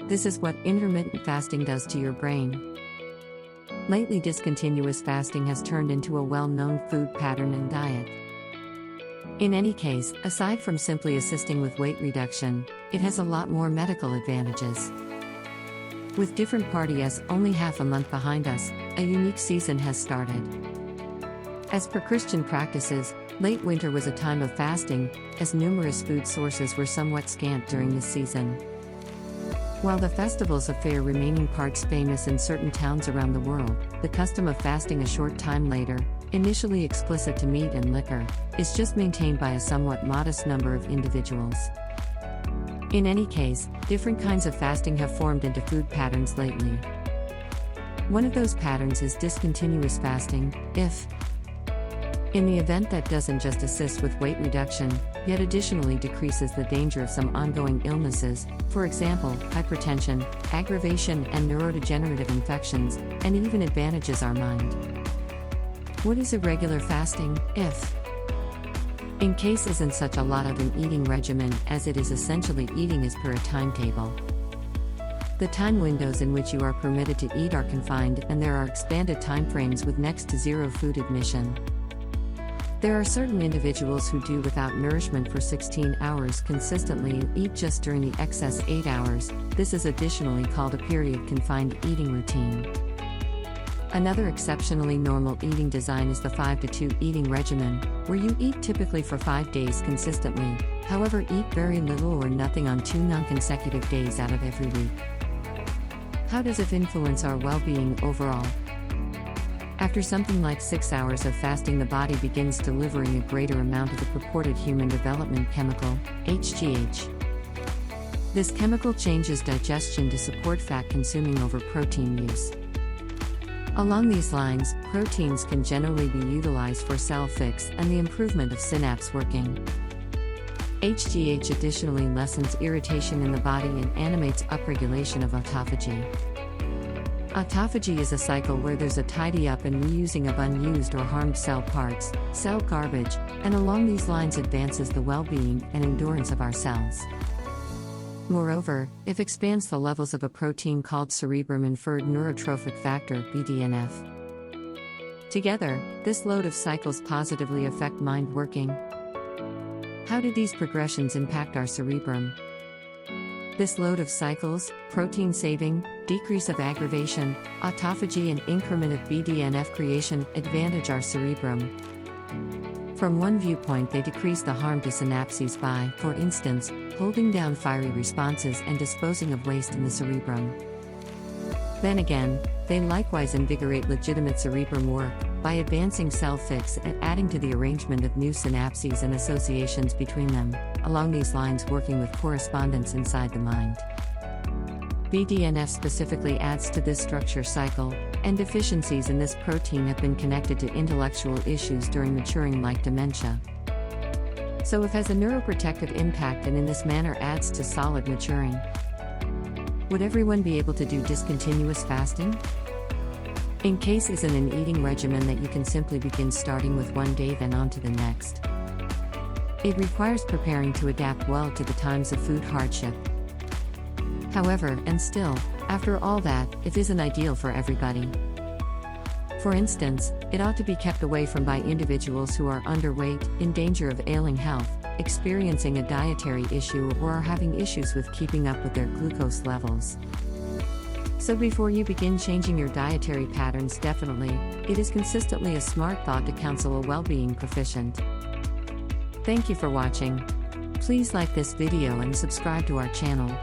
This is what intermittent fasting does to your brain. Lately, discontinuous fasting has turned into a well-known food pattern and diet. In any case, aside from simply assisting with weight reduction, it has a lot more medical advantages. With different parties only half a month behind us, a unique season has started. As per Christian practices, late winter was a time of fasting, as numerous food sources were somewhat scant during this season. While the festivals of fair remain in parts famous in certain towns around the world, the custom of fasting a short time later, initially explicit to meat and liquor, is just maintained by a somewhat modest number of individuals. In any case, different kinds of fasting have formed into food patterns lately. One of those patterns is discontinuous fasting, if in the event that doesn't just assist with weight reduction, yet additionally decreases the danger of some ongoing illnesses, for example, hypertension, aggravation, and neurodegenerative infections, and even advantages our mind. What is irregular fasting, if? In case isn't such a lot of an eating regimen, as it is essentially eating as per a timetable. The time windows in which you are permitted to eat are confined, and there are expanded timeframes with next to zero food admission. There are certain individuals who do without nourishment for 16 hours consistently and eat just during the excess 8 hours. This is additionally called a period confined eating routine. Another exceptionally normal eating design is the 5-2 eating regimen, where you eat typically for 5 days consistently, however eat very little or nothing on 2 non-consecutive days out of every week. How does it influence our well-being overall? After something like 6 hours of fasting, the body begins delivering a greater amount of the purported human development chemical, HGH. This chemical changes digestion to support fat consuming over protein use. Along these lines, proteins can generally be utilized for cell fix and the improvement of synapse working. HGH additionally lessens irritation in the body and animates upregulation of autophagy. Autophagy is a cycle where there's a tidy up and reusing of unused or harmed cell parts, cell garbage, and along these lines advances the well-being and endurance of our cells. Moreover, it expands the levels of a protein called cerebrum inferred neurotrophic factor, BDNF. Together, this load of cycles positively affect mind working. How do these progressions impact our cerebrum? This load of cycles, protein saving, decrease of aggravation, autophagy, and increment of BDNF creation advantage our cerebrum. From one viewpoint, they decrease the harm to synapses by, for instance, holding down fiery responses and disposing of waste in the cerebrum. Then again, they likewise invigorate legitimate cerebrum work, by advancing cell fix and adding to the arrangement of new synapses and associations between them, along these lines working with correspondence inside the mind. BDNF specifically adds to this structure cycle, and deficiencies in this protein have been connected to intellectual issues during maturing like dementia. So it has a neuroprotective impact and in this manner adds to solid maturing. Would everyone be able to do discontinuous fasting? In case isn't an eating regimen that you can simply begin starting with one day then on to the next. It requires preparing to adapt well to the times of food hardship. However, and still, after all that, it isn't ideal for everybody. For instance, it ought to be kept away from by individuals who are underweight, in danger of ailing health, experiencing a dietary issue, or are having issues with keeping up with their glucose levels. So before you begin changing your dietary patterns, definitely, it is consistently a smart thought to counsel a well-being proficient. Thank you for watching. Please like this video and subscribe to our channel.